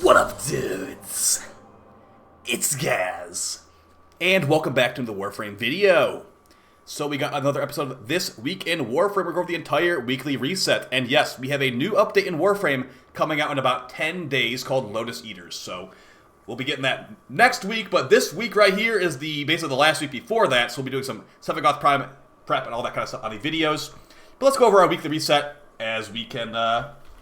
What up, dudes? It's Gaz, and welcome back to the Warframe video. So we got another episode of This Week in Warframe. We're going over the entire weekly reset, and yes, we have a new update in Warframe coming out in about 10 days called Lotus Eaters. So we'll be getting that next week, but this week right here is basically the last week before that, so we'll be doing some Sephiroth Prime prep and all that kind of stuff on the videos. But let's go over our weekly reset as we can,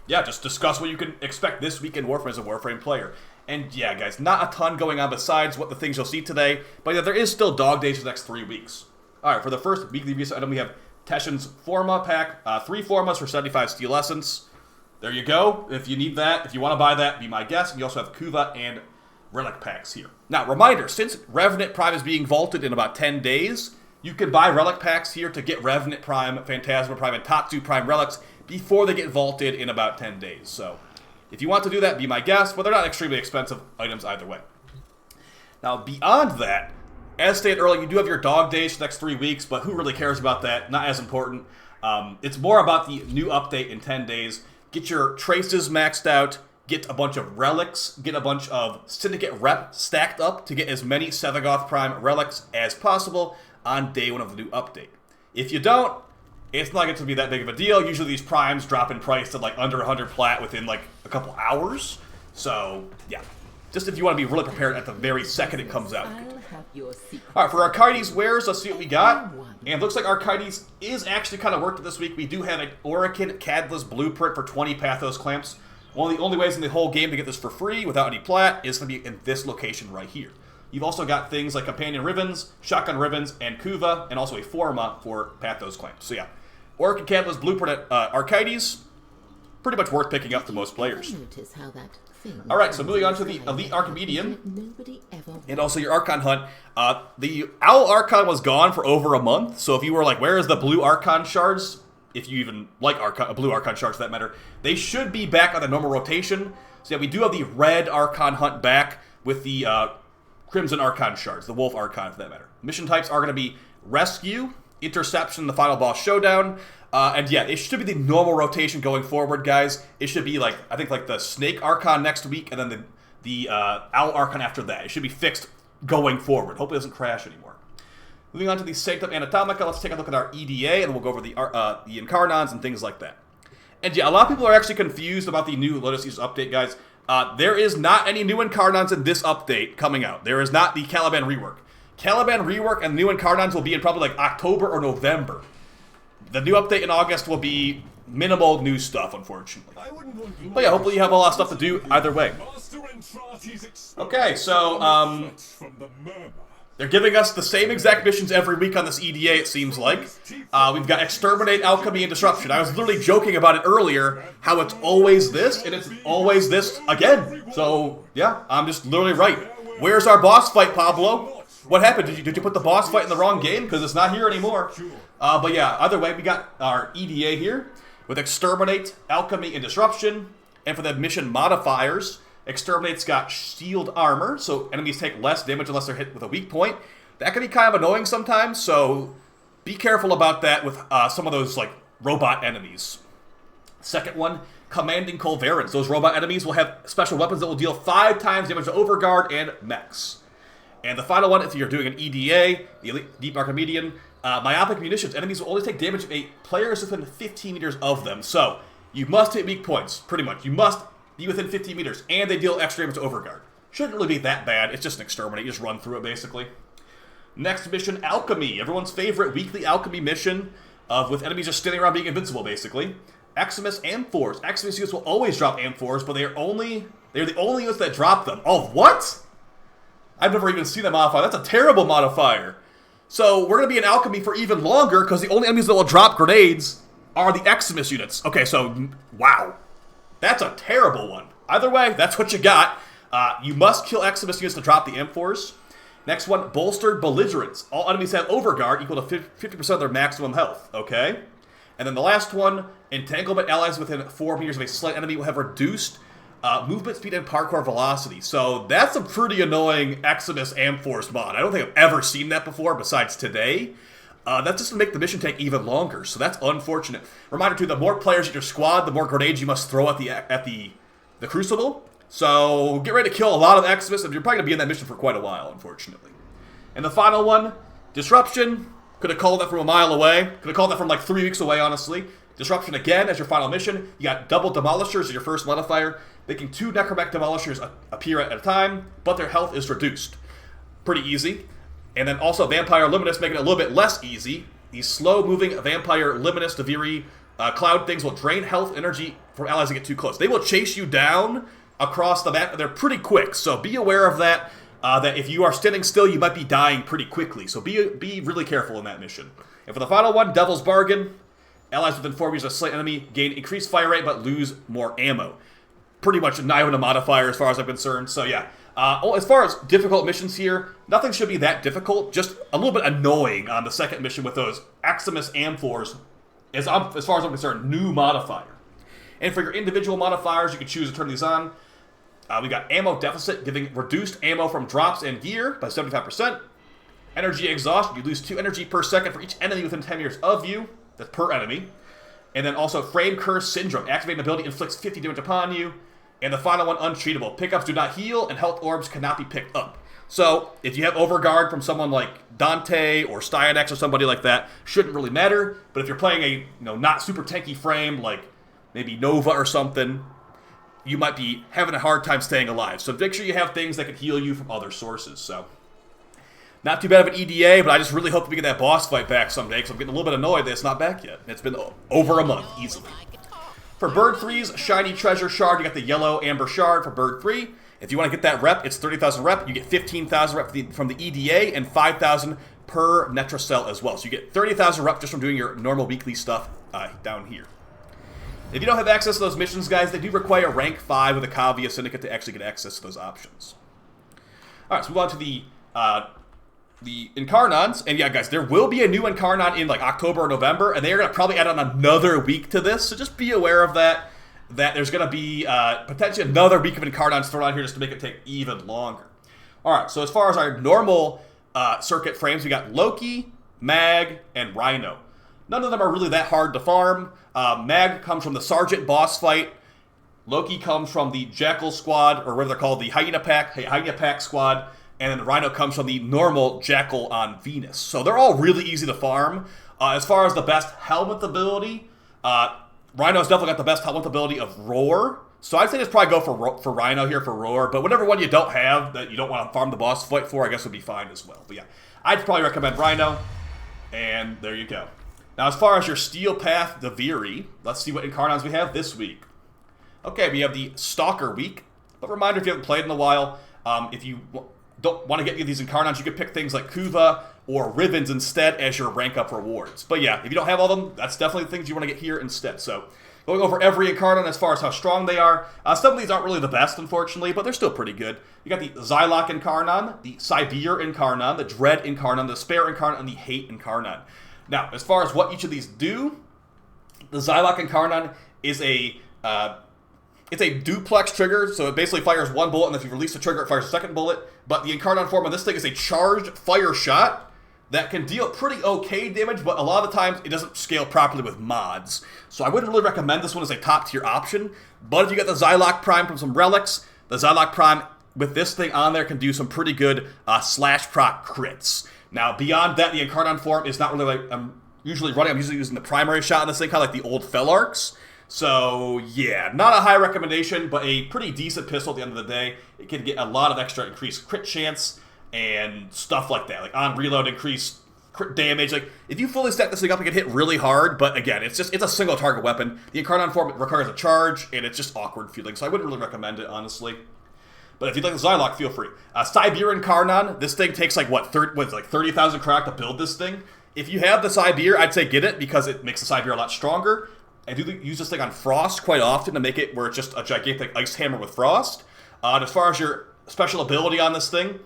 just discuss what you can expect this week in Warframe as a Warframe player. And yeah, guys, not a ton going on besides what the things you'll see today, but yeah, there is still dog days for the next 3 weeks. Alright, for the first weekly reset item, we have Teshin's Forma pack, 3 Formas for 75 Steel Essence. There you go. If you need that, if you want to buy that, be my guest. And you also have Kuva and Relic packs here. Now, reminder, since Revenant Prime is being vaulted in about 10 days, you can buy Relic packs here to get Revenant Prime, Phantasma Prime, and Tatsu Prime relics before they get vaulted in about 10 days. So, if you want to do that, be my guest, but they're not extremely expensive items either way. Now, beyond that, as stated earlier, you do have your dog days for the next 3 weeks, but who really cares about that? Not as important. It's more about the new update in 10 days. Get your traces maxed out, get a bunch of relics, get a bunch of Syndicate rep stacked up to get as many Sephiroth Prime relics as possible on day 1 of the new update. If you don't, it's not going to be that big of a deal. Usually these primes drop in price to like under 100 plat within like a couple hours. So, yeah. Just if you want to be really prepared at the very second it comes out. Alright, for Aridis Wars, let's see what we got. And it looks like Aridis is actually kind of worked this week. We do have an Orichan Catalyst blueprint for 20 Pathos clamps. One of the only ways in the whole game to get this for free without any plat is going to be in this location right here. You've also got things like Companion Ribbons, Shotgun Ribbons, and Kuva, and also a Forma for Pathos clamps. So yeah, Orichan Catalyst blueprint at Aridis, pretty much worth picking up to most players. Alright, so moving on to the Elite Archimedian, and also your Archon Hunt. The Owl Archon was gone for over a month, so if you were like, where is the blue Archon shards, if you even like blue Archon shards for that matter, they should be back on the normal rotation. So yeah, we do have the red Archon Hunt back with the Crimson Archon shards, the Wolf Archon for that matter. Mission types are going to be Rescue, Interception, the Final Boss Showdown, and yeah, it should be the normal rotation going forward, guys. It should be like, I think like the Snake Archon next week, and then the Owl Archon after that. It should be fixed going forward. Hopefully it doesn't crash anymore. Moving on to the Sanctum Anatomica, let's take a look at our EDA, and we'll go over the Incarnons and things like that. And yeah, a lot of people are actually confused about the new Lotus Eaters update, guys. There is not any new Incarnons in this update coming out. There is not the Caliban rework. Caliban rework and new Incarnons will be in probably like October or November. The new update in August will be minimal new stuff, unfortunately. But yeah, hopefully you have a lot of stuff to do either way. Okay, so, they're giving us the same exact missions every week on this EDA, it seems like. We've got Exterminate, Alchemy, and Disruption. I was literally joking about it earlier, how it's always this, and it's always this again. So, yeah, I'm just literally right. Where's our boss fight, Pablo? What happened? Did you put the boss fight in the wrong game? Because it's not here anymore. But yeah, either way, we got our EDA here with Exterminate, Alchemy, and Disruption. And for the mission modifiers, Exterminate's got shield armor, so enemies take less damage unless they're hit with a weak point. That can be kind of annoying sometimes, so be careful about that with some of those like robot enemies. Second one, Commanding Culverins. Those robot enemies will have special weapons that will deal 5 times damage to Overguard and mechs. And the final one, if you're doing an EDA, the Elite Deep Archimedian, Myopic Munitions. Enemies will only take damage if a player is within 15 meters of them. So, you must hit weak points, pretty much. You must be within 15 meters, and they deal extra damage to Overguard. Shouldn't really be that bad. It's just an Exterminate. You just run through it, basically. Next mission, Alchemy. Everyone's favorite weekly Alchemy mission with enemies just standing around being invincible, basically. Eximus Amphors. Eximus units will always drop Amphors, but they're the only units that drop them. Oh, what? I've never even seen that modifier. That's a terrible modifier. So, we're going to be in Alchemy for even longer, because the only enemies that will drop grenades are the Eximus units. Okay, so, wow. That's a terrible one. Either way, that's what you got. You must kill Eximus units to drop the Amphors. Next one, Bolstered Belligerents. All enemies have Overguard equal to 50% of their maximum health. Okay? And then the last one, Entanglement. Allies within 4 meters of a slight enemy will have reduced movement speed and parkour velocity. So that's a pretty annoying Eximus Amphors mod. I don't think I've ever seen that before besides today. That's just to make the mission take even longer, so that's unfortunate. Reminder too, the more players in your squad, the more grenades you must throw at the Crucible. So get ready to kill a lot of Xmas, and you're probably going to be in that mission for quite a while, unfortunately. And the final one, Disruption. Could have called that from a mile away. Could have called that from like 3 weeks away, honestly. Disruption again as your final mission. You got double Demolishers as your first modifier, making 2 Necromech Demolishers appear at a time, but their health is reduced. Pretty easy. And then also Vampire Luminous, making it a little bit less easy. These slow-moving Vampire Luminous Deviri cloud things will drain health energy from allies that get too close. They will chase you down across the map, and they're pretty quick, so be aware of that. That if you are standing still, you might be dying pretty quickly, so be really careful in that mission. And for the final one, Devil's Bargain. Allies within 4 meters of a slight enemy gain increased fire rate, but lose more ammo. Pretty much not even a modifier as far as I'm concerned, so yeah. As far as difficult missions here, nothing should be that difficult, just a little bit annoying on the second mission with those Aximus Amphors, as far as I'm concerned, new modifier. And for your individual modifiers, you can choose to turn these on. We got Ammo Deficit, giving reduced ammo from drops and gear by 75%. Energy Exhaust, you lose 2 energy per second for each enemy within 10 meters of you. That's per enemy. And then also Frame Curse Syndrome, activating ability inflicts 50 damage upon you. And the final one, Untreatable. Pickups do not heal, and health orbs cannot be picked up. So, if you have Overguard from someone like Dante or Styanax or somebody like that, shouldn't really matter. But if you're playing a not super tanky frame, like maybe Nova or something, you might be having a hard time staying alive. So make sure you have things that can heal you from other sources. So, not too bad of an EDA, but I just really hope we get that boss fight back someday, because I'm getting a little bit annoyed that it's not back yet. It's been over a month, easily. For Bird 3's Shiny Treasure Shard, you got the Yellow Amber Shard for Bird 3. If you want to get that rep, it's 30,000 rep. You get 15,000 rep from the EDA and 5,000 per Netracell as well. So you get 30,000 rep just from doing your normal weekly stuff down here. If you don't have access to those missions, guys, they do require rank 5 with a Kavia Syndicate to actually get access to those options. Alright, so move on to the Incarnons. And yeah, guys, there will be a new Incarnon in like October or November, and they are going to probably add on another week to this, so just be aware of that. That there's going to be potentially another week of Incarnons thrown on here just to make it take even longer. Alright, so as far as our normal circuit frames, we got Loki, Mag, and Rhino. None of them are really that hard to farm. Mag comes from the Sergeant boss fight. Loki comes from the Jackal squad, or whatever they're called, the Hyena Pack squad. And then the Rhino comes from the normal Jackal on Venus. So they're all really easy to farm. As far as the best helmet ability, Rhino's definitely got the best helmet ability of Roar. So I'd say just probably go for Rhino here for Roar. But whatever one you don't have that you don't want to farm the boss fight for, I guess would be fine as well. But yeah, I'd probably recommend Rhino. And there you go. Now, as far as your Steel Path Deviri, let's see what Incarnons we have this week. Okay, we have the Stalker week. But reminder, if you haven't played in a while, if you don't want to get these Incarnons, you could pick things like Kuva or Rivens instead as your rank up rewards. But yeah, if you don't have all of them, that's definitely the things you want to get here instead. So, going over every Incarnon as far as how strong they are. Some of these aren't really the best, unfortunately, but they're still pretty good. You got the Xylock Incarnon, the Sibir Incarnon, the Dread Incarnon, the Spare Incarnon, and the Hate Incarnon. Now, as far as what each of these do, the Xylock Incarnon is it's a duplex trigger, so it basically fires one bullet, and if you release the trigger, it fires a second bullet. But the Incarnon form of this thing is a charged fire shot that can deal pretty okay damage, but a lot of the times it doesn't scale properly with mods. So I wouldn't really recommend this one as a top-tier option. But if you get the Xylock Prime from some relics, the Xylock Prime with this thing on there can do some pretty good slash proc crits. Now, beyond that, the Incarnon form is not really like I'm usually using the primary shot on this thing, kind of like the old Felarks. So, yeah, not a high recommendation, but a pretty decent pistol at the end of the day. It can get a lot of extra increased crit chance and stuff like that. Like, on reload, increased crit damage. Like, if you fully stack this thing up, it can hit really hard, but again, it's a single target weapon. The Incarnon form requires a charge, and it's just awkward feeling, so I wouldn't really recommend it, honestly. But if you'd like the Xylock, feel free. Sibir Incarnon, this thing takes like, 30,000 crack to build this thing. If you have the Sibir, I'd say get it, because it makes the Sibir a lot stronger. I do use this thing on Frost quite often to make it where it's just a gigantic ice hammer with Frost. And as far as your special ability on this thing,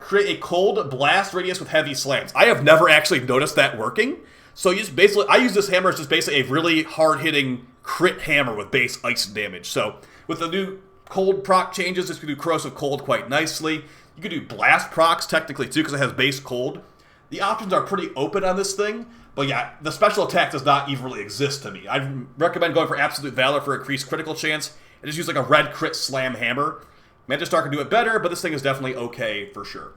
create a cold blast radius with heavy slams. I have never actually noticed that working. So I use this hammer as just basically a really hard-hitting crit hammer with base ice damage. So with the new cold proc changes, this can do corrosive cold quite nicely. You can do blast procs technically too, because it has base cold. The options are pretty open on this thing. But yeah, the special attack does not even really exist to me. I'd recommend going for Absolute Valor for increased critical chance, and just use like a red crit slam hammer. Mantistar can do it better, but this thing is definitely okay for sure.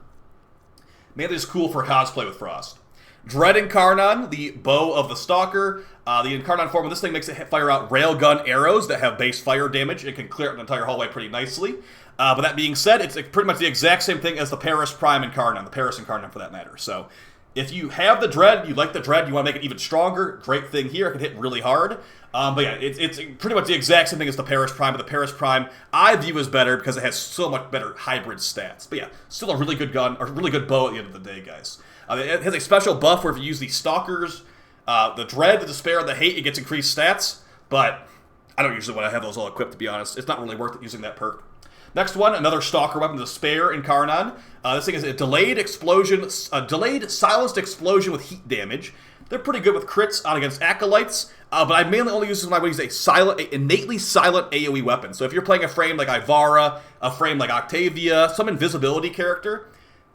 Mainly just cool for cosplay with Frost. Dread Incarnon, the bow of the Stalker. The Incarnon form of this thing makes it fire out railgun arrows that have base fire damage. It can clear out an entire hallway pretty nicely. But that being said, it's pretty much the exact same thing as the Paris Prime Incarnon, the Paris Incarnon for that matter. So if you have the Dread, you like the Dread, you want to make it even stronger, great thing here. It can hit really hard. But yeah, it's pretty much the exact same thing as the Paris Prime, but the Paris Prime I view as better because it has so much better hybrid stats. But yeah, still a really good gun, or really good bow at the end of the day, guys. It has a special buff where if you use the Stalkers, the Dread, the Despair, and the Hate, it gets increased stats, but I don't usually want to have those all equipped, to be honest. It's not really worth it using that perk. Next one, another Stalker weapon, the Despair Incarnon. This thing is a delayed silenced explosion with heat damage. They're pretty good with crits on against Acolytes, but I mainly only use this when I use an innately silent AoE weapon. So if you're playing a frame like Ivara, a frame like Octavia, some invisibility character,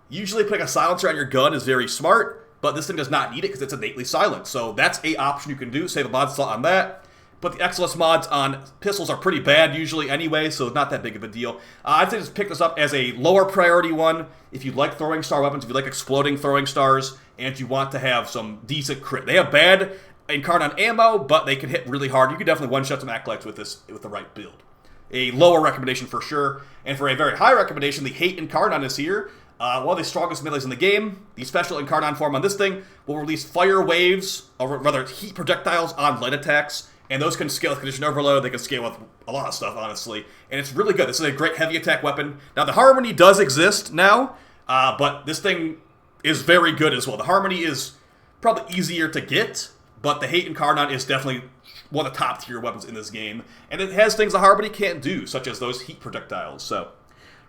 usually putting a silencer on your gun is very smart, but this thing does not need it because it's innately silent. So that's an option you can do, save a mod slot on that. But the Excellence mods on pistols are pretty bad usually anyway, so it's not that big of a deal. I'd say just pick this up as a lower priority one if you like throwing star weapons, if you like exploding throwing stars, and you want to have some decent crit. They have bad Incarnon ammo, but they can hit really hard. You can definitely one-shot some Acolytes with this with the right build. A lower recommendation for sure, and for a very high recommendation, the Hate Incarnon is here. One of the strongest melees in the game. The special Incarnon form on this thing will release fire waves, or rather heat projectiles on light attacks, and those can scale with Condition Overload. They can scale with a lot of stuff, honestly, and it's really good. This is a great heavy attack weapon. Now, the Harmony does exist now, but this thing is very good as well. The Harmony is probably easier to get, but the Hate Incarnon is definitely one of the top tier weapons in this game, and it has things the Harmony can't do, such as those heat projectiles, so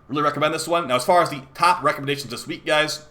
really recommend this one. Now, as far as the top recommendations this week, guys,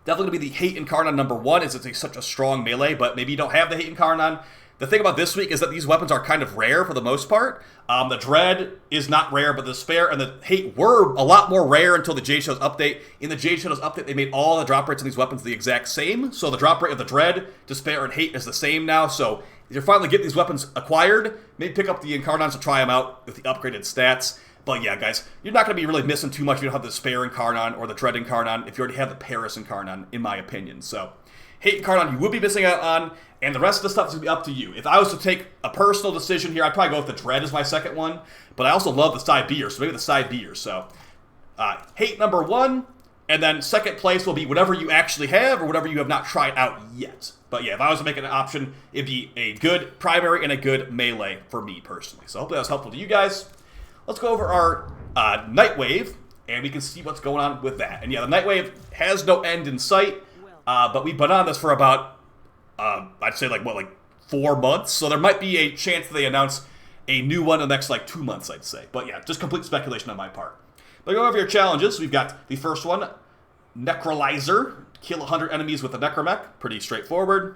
definitely going to be the Hate Incarnon number one, as it's such a strong melee, but maybe you don't have the Hate Incarnon. The thing about this week is that these weapons are kind of rare for the most part. The Dread is not rare, but the Despair and the Hate were a lot more rare until the Jade Shadows update. In the Jade Shadows update, they made all the drop rates of these weapons the exact same. So the drop rate of the Dread, Despair, and Hate is the same now. So if you're finally getting these weapons acquired, maybe pick up the Incarnons to try them out with the upgraded stats. But yeah, guys, you're not going to be really missing too much if you don't have the Despair Incarnon or the Dread Incarnon if you already have the Paris Incarnon, in my opinion. So Hate Incarnon you will be missing out on, and the rest of the stuff is going to be up to you. If I was to take a personal decision here, I'd probably go with the Dread as my second one, but I also love the side B'ers, so maybe the side B'ers. So Hate number one, and then second place will be whatever you actually have or whatever you have not tried out yet. But yeah, if I was to make an option, it'd be a good primary and a good melee for me personally. So hopefully that was helpful to you guys. Let's go over our Nightwave, and we can see what's going on with that. And yeah, the Nightwave has no end in sight, but we've been on this for about, I'd say like 4 months? So there might be a chance that they announce a new one in the next 2 months, I'd say. But yeah, just complete speculation on my part. But go over your challenges. We've got the first one, Necrolyzer. Kill 100 enemies with a Necromech. Pretty straightforward.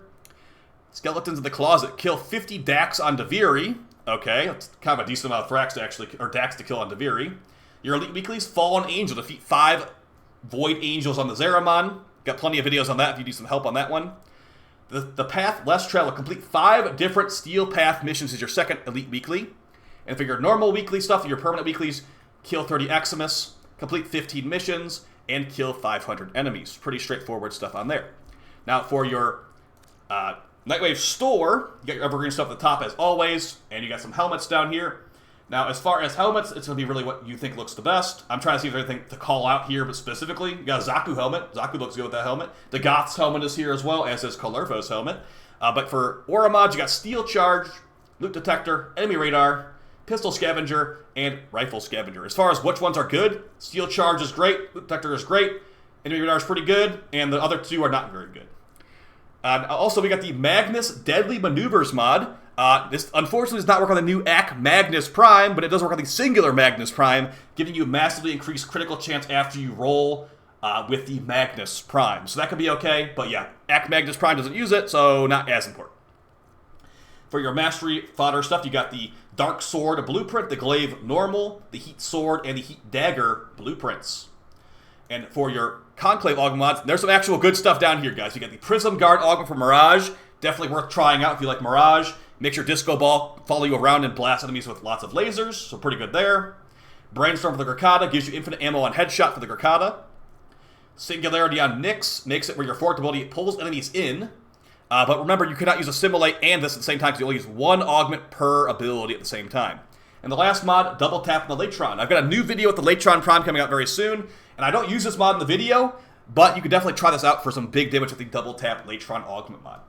Skeletons in the Closet. Kill 50 Dax on Deviri. Okay, that's kind of a decent amount of Thrax to actually, or Dax to kill on Deviri. Your Elite Weeklies, Fallen Angel. Defeat 5 Void Angels on the Zeramon. Got plenty of videos on that if you need some help on that one. The Path Less Traveled. Complete 5 different Steel Path missions is your second Elite Weekly. And for your normal weekly stuff, your permanent weeklies, kill 30 Eximus, complete 15 missions, and kill 500 enemies. Pretty straightforward stuff on there. Now for your Nightwave store, you got your evergreen stuff at the top as always, and you got some helmets down here. Now, as far as helmets, it's going to be really what you think looks the best. I'm trying to see if there's anything to call out here, but specifically, you got a Zaku helmet. Zaku looks good with that helmet. The Goth's helmet is here as well, as is Kalervo's helmet. But for aura mods, you got Steel Charge, Loot Detector, Enemy Radar, Pistol Scavenger, and Rifle Scavenger. As far as which ones are good, Steel Charge is great, Loot Detector is great, Enemy Radar is pretty good, and the other two are not very good. Also, we got the Magnus Deadly Maneuvers mod. This, unfortunately, does not work on the new Ac Magnus Prime, but it does work on the singular Magnus Prime, giving you a massively increased critical chance after you roll with the Magnus Prime. So that could be okay, but yeah, Ac Magnus Prime doesn't use it, so not as important. For your Mastery fodder stuff, you got the Dark Sword Blueprint, the Glaive Normal, the Heat Sword, and the Heat Dagger blueprints. And for your Conclave Augment mods, there's some actual good stuff down here, guys. You got the Prism Guard Augment for Mirage. Definitely worth trying out if you like Mirage. Makes your disco ball follow you around and blast enemies with lots of lasers, so pretty good there. Brainstorm for the Gurkhada gives you infinite ammo on headshot for the Gurkhada. Singularity on Nyx makes it where your forked ability pulls enemies in. But remember, you cannot use Assimilate and this at the same time because you only use one augment per ability at the same time. And the last mod, Double Tap on the Latron. I've got a new video with the Latron Prime coming out very soon, and I don't use this mod in the video, but you can definitely try this out for some big damage with the Double Tap Latron Augment mod.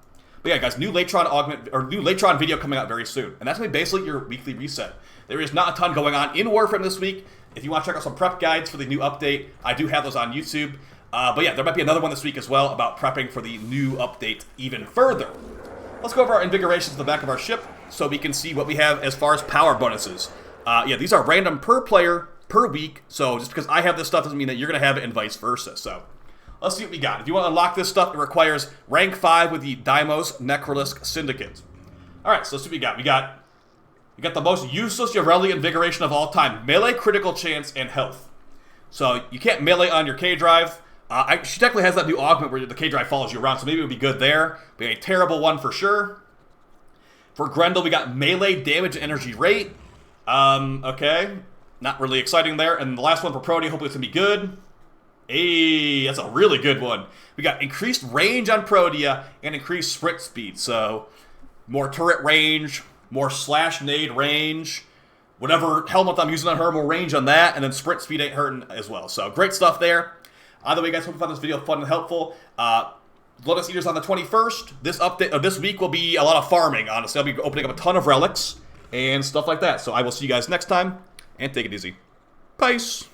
But yeah, guys, new Latron video coming out very soon, and that's gonna be basically your weekly reset. There is not a ton going on in Warframe this week. If you want to check out some prep guides for the new update, I do have those on YouTube. But yeah, there might be another one this week as well about prepping for the new update even further. Let's go over our Invigoration to the back of our ship so we can see what we have as far as power bonuses. Yeah, these are random per player, per week, so just because I have this stuff doesn't mean that you're going to have it and vice versa. So let's see what we got. If you want to unlock this stuff, it requires rank 5 with the Deimos Necrolisc Syndicate. Alright, so let's see what we got. We got the most useless Yoreli Invigoration of all time. Melee, critical chance, and health. So you can't melee on your K-Drive. She technically has that new augment where the K-Drive follows you around, so maybe it would be good there. But a terrible one for sure. For Grendel, we got melee damage and energy rate. Okay. Not really exciting there. And the last one for Protea, hopefully it's going to be good. Hey, that's a really good one. We got increased range on Protea and increased sprint speed. So, more turret range, more slash nade range. Whatever helmet I'm using on her, more range on that. And then sprint speed ain't hurting as well. So, great stuff there. Either way, guys, hope you found this video fun and helpful. Lotus Eaters on the 21st. This week will be a lot of farming, honestly. I'll be opening up a ton of relics and stuff like that. So I will see you guys next time, and take it easy. Peace.